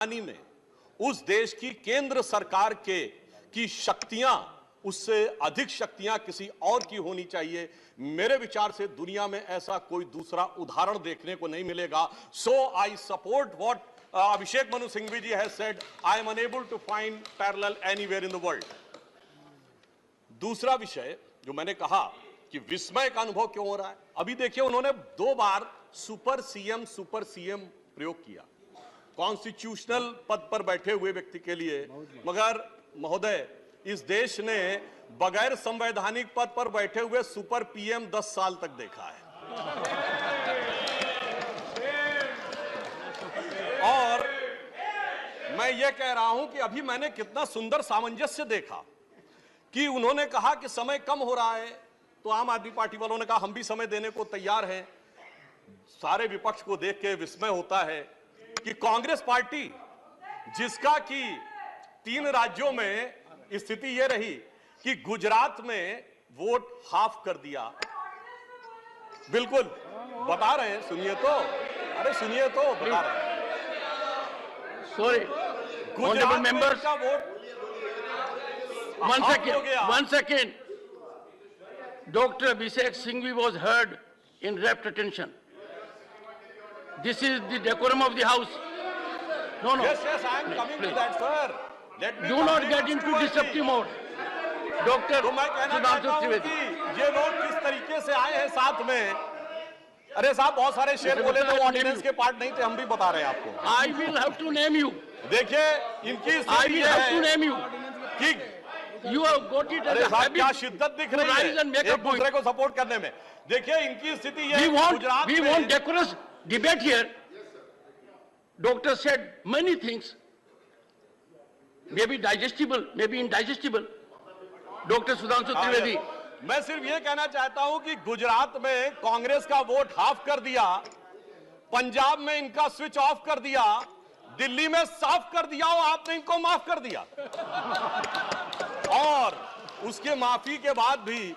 में उस देश की केंद्र सरकार की शक्तियां, उससे अधिक शक्तियां किसी और की होनी चाहिए। मेरे विचार से दुनिया में ऐसा कोई दूसरा उदाहरण देखने को नहीं मिलेगा। So I support what Abhishek Manu Singhvi ji has said. I am unable to find parallel anywhere in the world. दूसरा विषय जो मैंने कहा कि विस्मय का अनुभव क्यों हो रहा है, अभी देखिए उन्होंने 2 बार सुपर सीएम प्रयोग किया कॉन्स्टिट्यूशनल पद पर बैठे हुए व्यक्ति के लिए। मगर महोदय, इस देश ने बगैर संवैधानिक पद पर बैठे हुए सुपर पीएम 10 साल तक देखा है। और मैं ये कह रहा हूं कि अभी मैंने कितना सुंदर सामंजस्य देखा कि उन्होंने कहा कि समय कम हो रहा है, तो आम आदमी पार्टी वालों ने कहा हम भी समय देने को तैयार हैं। सारे विपक्ष को देख के विस्मय होता है कि कांग्रेस पार्टी, जिसका कि 3 राज्यों में स्थिति यह रही कि गुजरात में वोट हाफ कर दिया। बिल्कुल बता रहे हैं, सुनिए तो, अरे सुनिए तो, बता रहे हैं। Sorry, honorable members, का vote one second. Dr. Abhishek Singhvi was heard in rapt attention. This is the decorum of the house. No. Yes, I am coming to that, sir. Let me do not get into disruptive mode. Dr. तो मैं कहना चाहता हूं कि ये लोग किस तरीके से आए हैं साथ में। अरे साहब, बहुत सारे शेर बोले तो ऑर्डिनेंस के पार्ट नहीं थे, हम भी बता रहे हैं आपको। I will have to name you. देखिए इनकी I will have to name you. कि you have got it as a साहब habit. क्या शिद्दत दिख रही है एक दूसरे को सपोर्ट करने में। देखिए इनकी स्थिति ये गुजरात में, we want decorous debate here. Doctor said many things, maybe digestible, maybe indigestible. Dr. Sudhanshu Trivedi. मैं सिर्फ ये कहना चाहता हूं कि गुजरात में कांग्रेस का वोट हाफ कर दिया, पंजाब में इनका स्विच ऑफ कर दिया, दिल्ली में साफ कर दिया और आपने इनको माफ कर दिया। और उसके माफी के बाद भी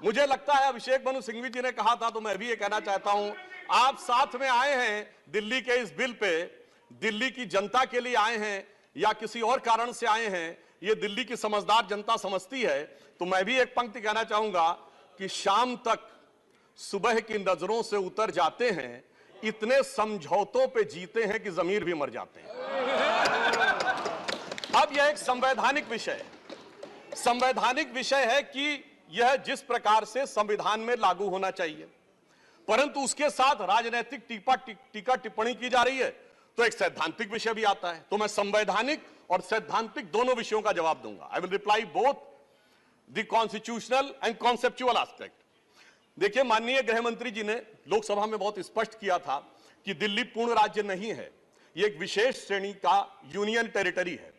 मुझे लगता है, अभिषेक मनु सिंघवी जी ने कहा था तो मैं भी ये कहना चाहता हूं, आप साथ में आए हैं दिल्ली के इस बिल पे, दिल्ली की जनता के लिए आए हैं या किसी और कारण से आए हैं, ये दिल्ली की समझदार जनता समझती है। तो मैं भी एक पंक्ति कहना चाहूंगा कि शाम तक सुबह की नजरों से उतर जाते हैं, इतने समझौतों पे जीते हैं कि जमीर भी मर जाते हैं। अब यह एक संवैधानिक विषय है। संवैधानिक विषय है कि यह जिस प्रकार से संविधान में लागू होना चाहिए, परंतु उसके साथ राजनीतिक टीका टिप्पणी की जा रही है, तो एक सैद्धांतिक विषय भी आता है। तो मैं संवैधानिक और सैद्धांतिक दोनों विषयों का जवाब दूंगा। I will reply both the constitutional and conceptual aspect. देखिए, माननीय गृह मंत्री जी ने लोकसभा में बहुत स्पष्ट किया था कि दिल्ली पूर्ण राज्य नहीं है, यह एक विशेष श्रेणी का यूनियन टेरिटरी है,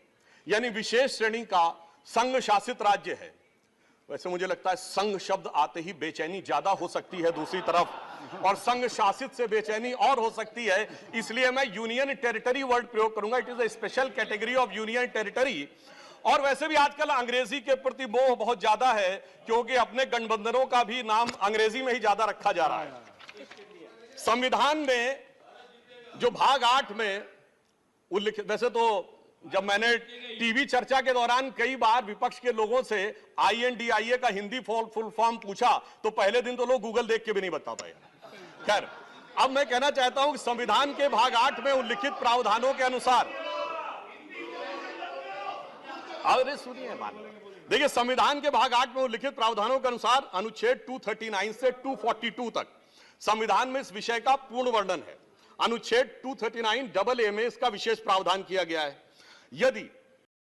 यानी विशेष श्रेणी का संघ शासित राज्य है। वैसे मुझे लगता है संघ शब्द आते ही बेचैनी ज्यादा हो सकती है दूसरी तरफ, और संघ शासित से बेचैनी और हो सकती है, इसलिए मैं यूनियन टेरिटरी वर्ड प्रयोग करूंगा। It is a special category of union territory. और वैसे भी आजकल अंग्रेजी के प्रति मोह बहुत ज्यादा है, क्योंकि अपने गठबंधनों का भी नाम अंग्रेजी में ही ज्यादा रखा जा रहा है। संविधान में जो भाग 8 में उल्लिखित, वैसे तो जब मैंने टीवी चर्चा के दौरान कई बार विपक्ष के लोगों से INDIA का हिंदी फुल फॉर्म पूछा, तो पहले दिन तो लोग गूगल देख के भी नहीं बता पाए। खैर, अब मैं कहना चाहता हूं कि संविधान के भाग 8 में उल्लिखित प्रावधानों के अनुसार, अरे सुनिए, देखिए संविधान के भाग 8 में उल्लिखित प्रावधानों के अनुसार अनुच्छेद 239 से 242 तक संविधान में इस विषय का पूर्ण वर्णन है। अनुच्छेद 239AA में इसका विशेष प्रावधान किया गया है। यदि